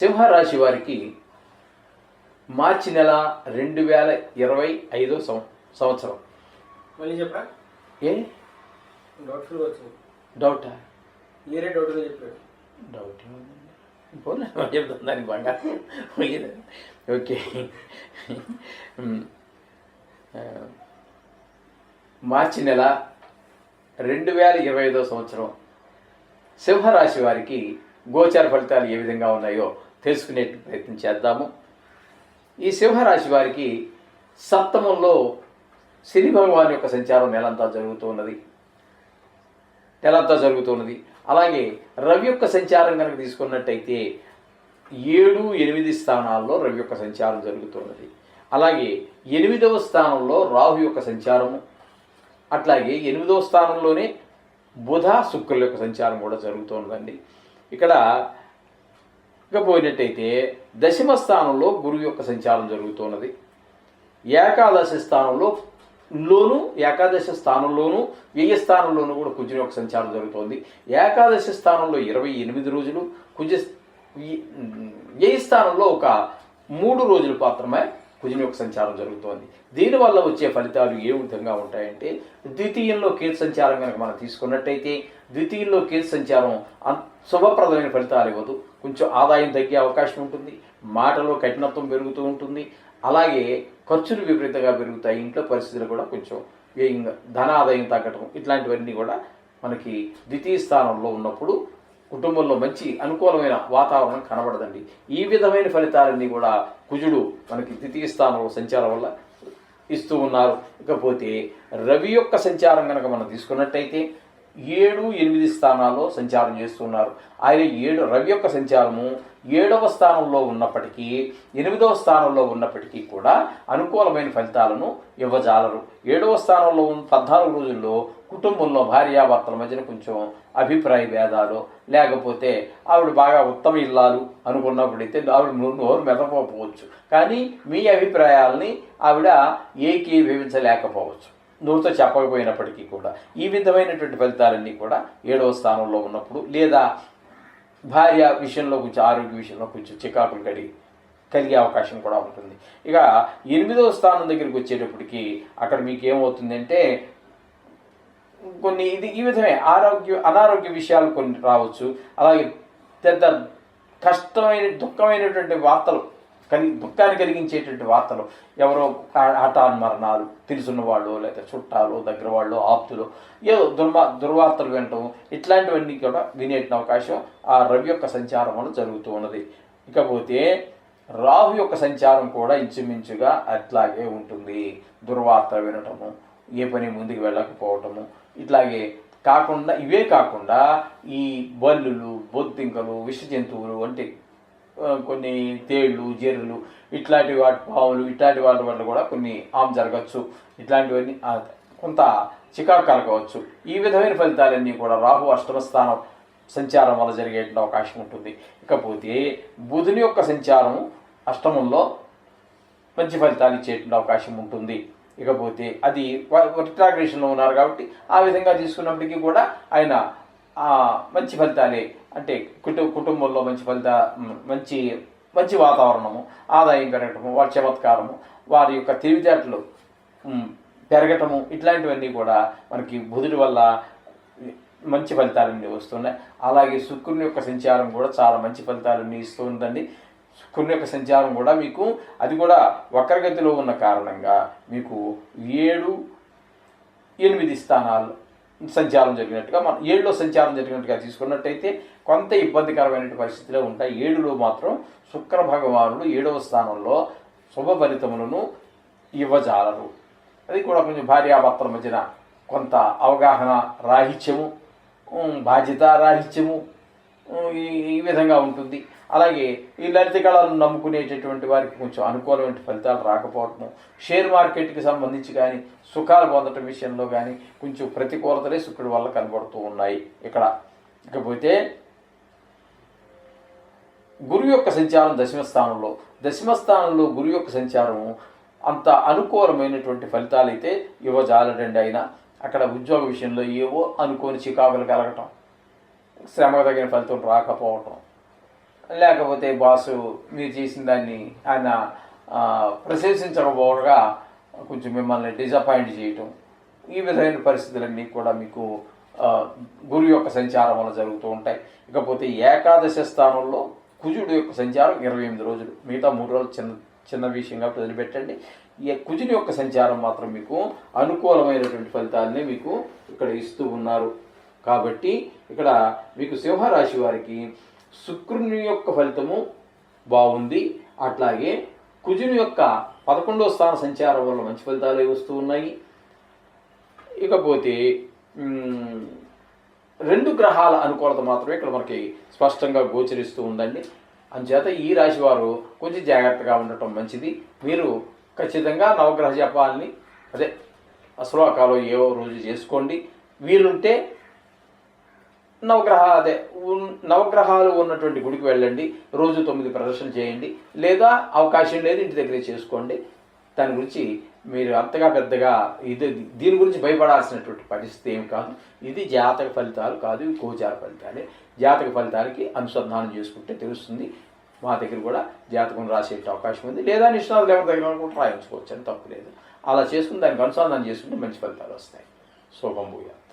సింహరాశి వారికి మార్చి నెల 2025 సంవత్సరం. మళ్ళీ చెప్పరా? ఏ డౌట్ఫుల్ వచ్చింది. డౌటా? ఏరే డౌట్గా చెప్పాడు. డౌట్ పోలే చెప్తాను దానికి బాగా. ఓకే, మార్చి నెల 2025 సంవత్సరం సింహరాశి వారికి గోచార ఫలితాలు ఏ విధంగా ఉన్నాయో తెలుసుకునే ప్రయత్నం చేద్దాము. ఈ సింహరాశి వారికి సప్తమంలో శని భగవాన్ యొక్క సంచారం నెలంతా జరుగుతున్నది. అలాగే రవి యొక్క సంచారం కనుక తీసుకున్నట్టయితే 7, 8 స్థానాల్లో రవి యొక్క సంచారం జరుగుతున్నది. అలాగే 8వ స్థానంలో రాహు యొక్క సంచారము, అట్లాగే 8వ స్థానంలోనే బుధ శుక్రుల యొక్క సంచారం కూడా జరుగుతున్నదండి. ఇక్కడ పోయినట్టయితే దశమ స్థానంలో గురువు యొక్క సంచారం జరుగుతున్నది. ఏకాదశ స్థానంలోను వ్యయ స్థానంలోనూ కూడా కుజుని యొక్క సంచారం జరుగుతోంది. ఏకాదశ స్థానంలో 28 రోజులు, వ్యయ స్థానంలో ఒక 3 రోజులు మాత్రమే కుజుని యొక్క సంచారం జరుగుతోంది. దీనివల్ల వచ్చే ఫలితాలు ఏ విధంగా ఉంటాయంటే, ద్వితీయంలో కేతు సంచారం కనుక మనం తీసుకున్నట్టయితే ద్వితీయంలో కేతు సంచారం శుభప్రదమైన ఫలితాలు ఇవ్వదు. కొంచెం ఆదాయం తగ్గే అవకాశం ఉంటుంది, మాటలో కఠినత్వం పెరుగుతూ ఉంటుంది, అలాగే ఖర్చులు విపరీతంగా పెరుగుతాయి, ఇంట్లో పరిస్థితులు కూడా కొంచెం వ్యయంగా ధన ఆదాయం తగ్గటం ఇట్లాంటివన్నీ కూడా మనకి ద్వితీయ స్థానంలో ఉన్నప్పుడు కుటుంబంలో మంచి అనుకూలమైన వాతావరణం కనబడదండి. ఈ విధమైన ఫలితాలన్నీ కూడా కుజుడు మనకి ద్వితీయ స్థానంలో సంచారం వల్ల ఇస్తూ ఉన్నారు. ఇకపోతే రవి యొక్క సంచారం కనుక మనం తీసుకున్నట్టయితే 7, 8 స్థానాల్లో సంచారం చేస్తున్నారు. ఆయన రవి యొక్క సంచారము 7వ స్థానంలో ఉన్నప్పటికీ 8వ స్థానంలో ఉన్నప్పటికీ కూడా అనుకూలమైన ఫలితాలను ఇవ్వజాలరు. 7వ స్థానంలో 14 రోజుల్లో కుటుంబంలో భార్యాభర్తల మధ్యన కొంచెం అభిప్రాయ భేదాలు, లేకపోతే ఆవిడ బాగా ఉత్తమ ఇల్లాలు అనుకున్నప్పుడైతే ఆవిడ నోరు మెదపకపోవచ్చు, కానీ మీ అభిప్రాయాలని ఆవిడ ఏకీభవించలేకపోవచ్చు, నోరుతో చెప్పకపోయినప్పటికీ కూడా. ఈ విధమైనటువంటి ఫలితాలన్నీ కూడా 7వ స్థానంలో ఉన్నప్పుడు, లేదా భార్య విషయంలో కొంచెం ఆరోగ్య విషయంలో కొంచెం చికాకులు కలిగే అవకాశం కూడా ఉంటుంది. ఇక 8వ స్థానం దగ్గరికి వచ్చేటప్పటికి అక్కడ మీకు ఏమవుతుందంటే కొన్ని ఈ విధమే అనారోగ్య విషయాలు కొన్ని రావచ్చు. అలాగే పెద్ద దుఃఖమైనటువంటి వార్తలు, దుఃఖాన్ని కలిగించేటువంటి వార్తలు, ఎవరో హఠాన్ మరణాలు, తెలుసున్న వాళ్ళు లేదా చుట్టాలు, దగ్గర వాళ్ళు, ఆప్తులు ఏదో దుర్వార్తలు వినటం, ఇట్లాంటివన్నీ కూడా వినేట అవకాశం ఆ రవి యొక్క సంచారం వల్ల జరుగుతూ ఉన్నది. ఇకపోతే రాహు యొక్క సంచారం కూడా ఇంచుమించుగా అట్లాగే ఉంటుంది. దుర్వార్త వినటము, ఏ పని ముందుకు వెళ్ళకపోవటము, ఇవే కాకుండా ఈ బల్లులు, బొద్దింకలు, విష జంతువులు అంటే కొన్ని తేళ్ళు, జెర్రులు, ఇట్లాంటి వాటి పావులు, ఇట్లాంటి వాటి వల్ల కూడా కొన్ని హామ్ జరగచ్చు. ఇట్లాంటివన్నీ కొంత చికాకు కలగవచ్చు. ఈ విధమైన ఫలితాలన్నీ కూడా రాహు 8వ స్థానం సంచారం వల్ల జరిగే అవకాశం ఉంటుంది. ఇకపోతే బుధుని యొక్క సంచారం 8మంలో మంచి ఫలితాలు ఇచ్చేటువంటి అవకాశం ఉంటుంది. ఇకపోతే అది రిట్రాగ్రేషన్లో ఉన్నారు కాబట్టి ఆ విధంగా తీసుకున్నప్పటికీ కూడా ఆయన మంచి ఫలితాలే, అంటే కుటుంబంలో మంచి వాతావరణము, ఆదాయం పెరగటము, వారి చమత్కారము, వారి యొక్క తెలివితేటలు పెరగటము, ఇట్లాంటివన్నీ కూడా మనకి బుధుడి వల్ల మంచి ఫలితాలన్నీ వస్తున్నాయి. అలాగే శుక్రుని యొక్క సంచారం కూడా చాలా మంచి ఫలితాలన్నీ ఇస్తూ ఉందండి. శుక్రుని యొక్క సంచారం కూడా మీకు అది కూడా వక్రగతిలో ఉన్న కారణంగా మీకు 7, 8 స్థానాలు సంచారం జరిగినట్టుగా, మనం 7లో సంచారం జరిగినట్టుగా తీసుకున్నట్టయితే కొంత ఇబ్బందికరమైన పరిస్థితులే ఉంటాయి. 7లో మాత్రం శుక్ర భగవానుడు 7వ స్థానంలో శుభ ఫలితములను ఇవ్వజాలరు. అది కూడా కొంచెం భార్యాభర్తల మధ్యన కొంత అవగాహన రాహిత్యము, బాధ్యత రాహిత్యము ఈ విధంగా ఉంటుంది. అలాగే ఈ లలిత కళలను నమ్ముకునేటటువంటి వారికి కొంచెం అనుకూలమైన ఫలితాలు రాకపోవటము, షేర్ మార్కెట్కి సంబంధించి కానీ సుఖాలు పొందటం విషయంలో కానీ కొంచెం ప్రతికూలతలే శుక్రుడి వల్ల కనబడుతూ ఉన్నాయి ఇక్కడ. ఇకపోతే గురువు యొక్క సంచారం దశమ స్థానంలో గురువు యొక్క సంచారం అంత అనుకూలమైనటువంటి ఫలితాలు అయితే ఇవ్వజాలడండి. అయినా అక్కడ ఉద్యోగ విషయంలో ఏవో అనుకోని చికాకులు కలగటం, శ్రమకు తగిన ఫలితం రాకపోవటం, లేకపోతే బాసు మీరు చేసిన దాన్ని ఆయన ప్రశంసించకపోగా కొంచెం మిమ్మల్ని డిసప్పాయింట్ చేయటం, ఈ విధమైన పరిస్థితులన్నీ కూడా మీకు గురువు యొక్క సంచారం వల్ల జరుగుతూ ఉంటాయి. ఇకపోతే ఏకాదశ స్థానంలో కుజుడు యొక్క సంచారం 28 రోజులు, మిగతా 3 రోజులు చిన్న చిన్న విషయంగా వదిలిపెట్టండి. ఈ కుజుని యొక్క సంచారం మాత్రం మీకు అనుకూలమైనటువంటి ఫలితాలని మీకు ఇక్కడ ఇస్తూ ఉన్నారు. కాబట్టి ఇక్కడ మీకు సింహరాశి వారికి శుక్రుని యొక్క ఫలితము బాగుంది, అట్లాగే కుజుని యొక్క 11వ స్థాన సంచారం వల్ల మంచి ఫలితాలు వస్తూ ఉన్నాయి. ఇకపోతే 2 గ్రహాల అనుకూలత మాత్రమే ఇక్కడ మనకి స్పష్టంగా గోచరిస్తూ ఉందండి. అందుచేత ఈ రాశి వారు కొంచెం జాగ్రత్తగా ఉండటం మంచిది. మీరు ఖచ్చితంగా నవగ్రహ జపాలని శ్లోకాలు ఏవో రోజు చేసుకోండి. వీలుంటే నవగ్రహాలు ఉన్నటువంటి గుడికి వెళ్ళండి, రోజు 9 ప్రదర్శనలు చేయండి, లేదా అవకాశం లేదు ఇంటి దగ్గరే చేసుకోండి. దాని గురించి మీరు అంతగా పెద్దగా దీని గురించి భయపడాల్సినటువంటి పరిస్థితి ఏమి కాదు. ఇది జాతక ఫలితాలు కాదు, ఇవి గోచార ఫలితాలే. జాతక ఫలితాలకి అనుసంధానం చేసుకుంటే తెలుస్తుంది. మా దగ్గర కూడా జాతకం రాసే అవకాశం ఉంది, లేదా నిష్ణాతులు ఎవరి దగ్గర కూడా రాయించుకోవచ్చు అని తప్పు లేదు. అలా చేసుకుని దానికి అనుసంధానం చేసుకుంటే మంచి ఫలితాలు వస్తాయి. శుభం భూయాత్.